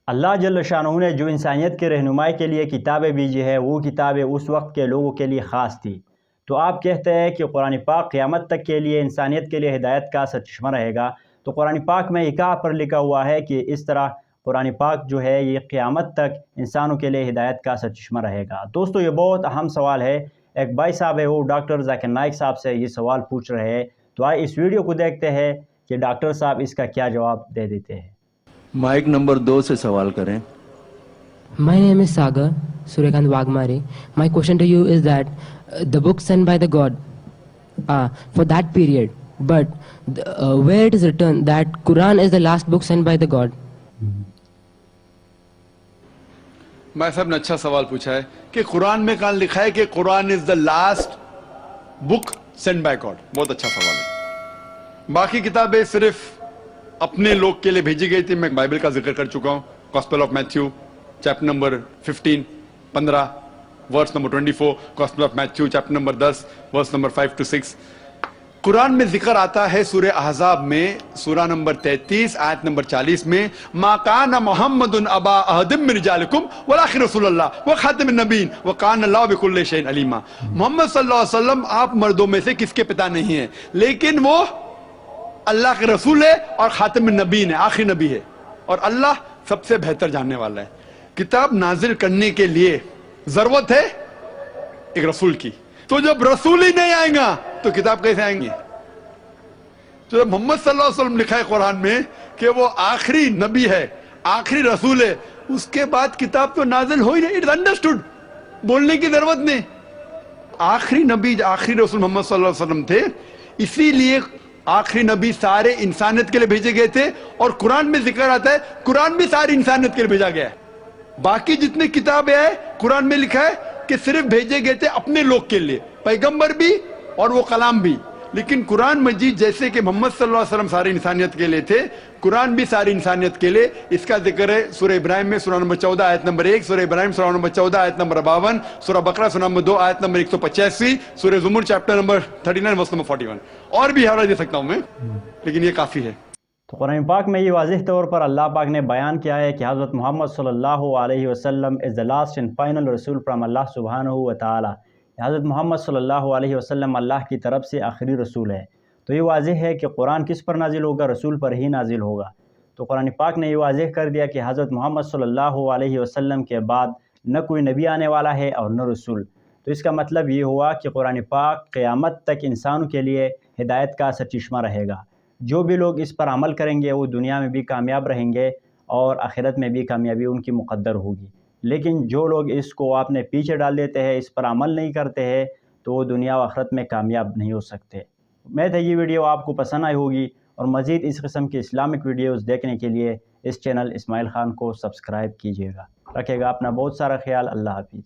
اللہ جل شانہ نے جو انسانیت کے رہنمائی کے لیے کتابیں بھیجی ہے وہ کتابیں اس وقت کے لوگوں کے لیے خاص تھی، تو آپ کہتے ہیں کہ قرآن پاک قیامت تک کے لیے انسانیت کے لیے ہدایت کا سرچشمہ رہے گا۔ تو قرآن پاک میں یہ کہاں پر لکھا ہوا ہے کہ اس طرح قرآن پاک جو ہے یہ قیامت تک انسانوں کے لیے ہدایت کا سرچشمہ رہے گا؟ دوستو یہ بہت اہم سوال ہے۔ ایک بھائی صاحب ہے وہ ڈاکٹر ذاکر نائک صاحب سے یہ سوال پوچھ رہے ہیں، تو آئے اس ویڈیو کو دیکھتے ہیں کہ ڈاکٹر صاحب اس کا کیا جواب دے دیتے ہیں۔ مائک نمبر 2 سے سوال کریں۔ My name is Sagar Suryakant Wagmare. My question to you is that the book sent by the God for that period, but where it is written that Quran is the last book sent by the God. میں صاحب نے اچھا سوال پوچھا ہے کہ قرآن میں کہاں لکھا ہے کہ Quran is the last book send by God? بہت اچھا سوال ہے۔ باقی کتابیں صرف اپنے لوگ کے لیے بھیجی گئی تھی۔ میں بائبل کا ذکر کر چکا ہوں، Gospel of Matthew chapter number 15 verse number 24، Gospel of Matthew chapter number 10 verse number 5 to 6۔ قرآن میں ذکر آتا ہے سورہ احزاب میں سورہ نمبر 33 آیت نمبر 40 میں، ما کان محمد ابا احد من رجالکم ولکن رسول اللہ وخاتم النبیین وکان اللہ بکل شیء علیما۔ محمد صلی اللہ علیہ وسلم آپ مردوں میں سے کس کے پتا نہیں ہیں، لیکن وہ اللہ کے رسول ہے اور خاتم النبیین ہے، آخری نبی ہے، اور اللہ سب سے بہتر جاننے والا ہے۔ کتاب نازل کرنے کے لیے ضرورت ہے ایک رسول کی، تو جب رسول ہی نہیں آئیں گا تو کتاب کیسے آئیں گی؟ تو جب محمد صلی اللہ علیہ وسلم لکھا ہے قرآن میں کہ وہ آخری نبی ہے، آخری رسول ہے، اس کے بعد کتاب تو نازل ہو ہی نہیں۔ اٹس انڈرسٹوڈ، بولنے کی ضرورت نہیں۔ آخری نبی آخری رسول محمد صلی اللہ علیہ وسلم تھے، اسی لیے آخری نبی سارے انسانیت کے لیے بھیجے گئے تھے، اور قرآن میں ذکر آتا ہے قرآن بھی ساری انسانیت کے لیے بھیجا گیا ہے۔ باقی جتنی کتابیں ہیں قرآن میں لکھا ہے کہ صرف بھیجے گئے تھے اپنے لوگ کے لیے، پیغمبر بھی اور وہ کلام بھی، لیکن قرآن مجید جیسے کہ محمد صلی اللہ علیہ وسلم ساری انسانیت کے لیے تھے، قرآن بھی ساری انسانیت کے لیے۔ اس کا ذکر ہے سورہ ابراہیم میں سورہ نمبر 14 آیت نمبر 1، سورہ ابراہیم سورہ نمبر 14 آیت نمبر 52، سورہ بقرہ سورہ نمبر 2 آیت نمبر 185، سورہ زمر چیپٹر نمبر 39 ورس نمبر 41۔ اور بھی حوالہ دے سکتا ہوں میں، لیکن یہ کافی ہے۔ تو قرآن پاک میں یہ واضح طور پر اللہ پاک نے بیان کیا ہے کہ حضرت محمد صلی اللہ علیہ وسلم از the last and final رسول فرام اللہ سبحانہ و تعالی۔ حضرت محمد صلی اللہ علیہ وسلم اللہ کی طرف سے آخری رسول ہے۔ تو یہ واضح ہے کہ قرآن کس پر نازل ہوگا؟ رسول پر ہی نازل ہوگا۔ تو قرآن پاک نے یہ واضح کر دیا کہ حضرت محمد صلی اللہ علیہ وسلم کے بعد نہ کوئی نبی آنے والا ہے اور نہ رسول۔ تو اس کا مطلب یہ ہوا کہ قرآن پاک قیامت تک انسانوں کے لیے ہدایت کا سرچشمہ رہے گا۔ جو بھی لوگ اس پر عمل کریں گے وہ دنیا میں بھی کامیاب رہیں گے اور آخرت میں بھی کامیابی ان کی مقدر ہوگی، لیکن جو لوگ اس کو اپنے پیچھے ڈال دیتے ہیں، اس پر عمل نہیں کرتے ہیں، تو وہ دنیا و آخرت میں کامیاب نہیں ہو سکتے۔ امید ہے یہ ویڈیو آپ کو پسند آئی ہوگی، اور مزید اس قسم کی اسلامک ویڈیوز دیکھنے کے لیے اس چینل اسماعیل خان کو سبسکرائب کیجیے گا۔ رکھے گا اپنا بہت سارا خیال۔ اللہ حافظ۔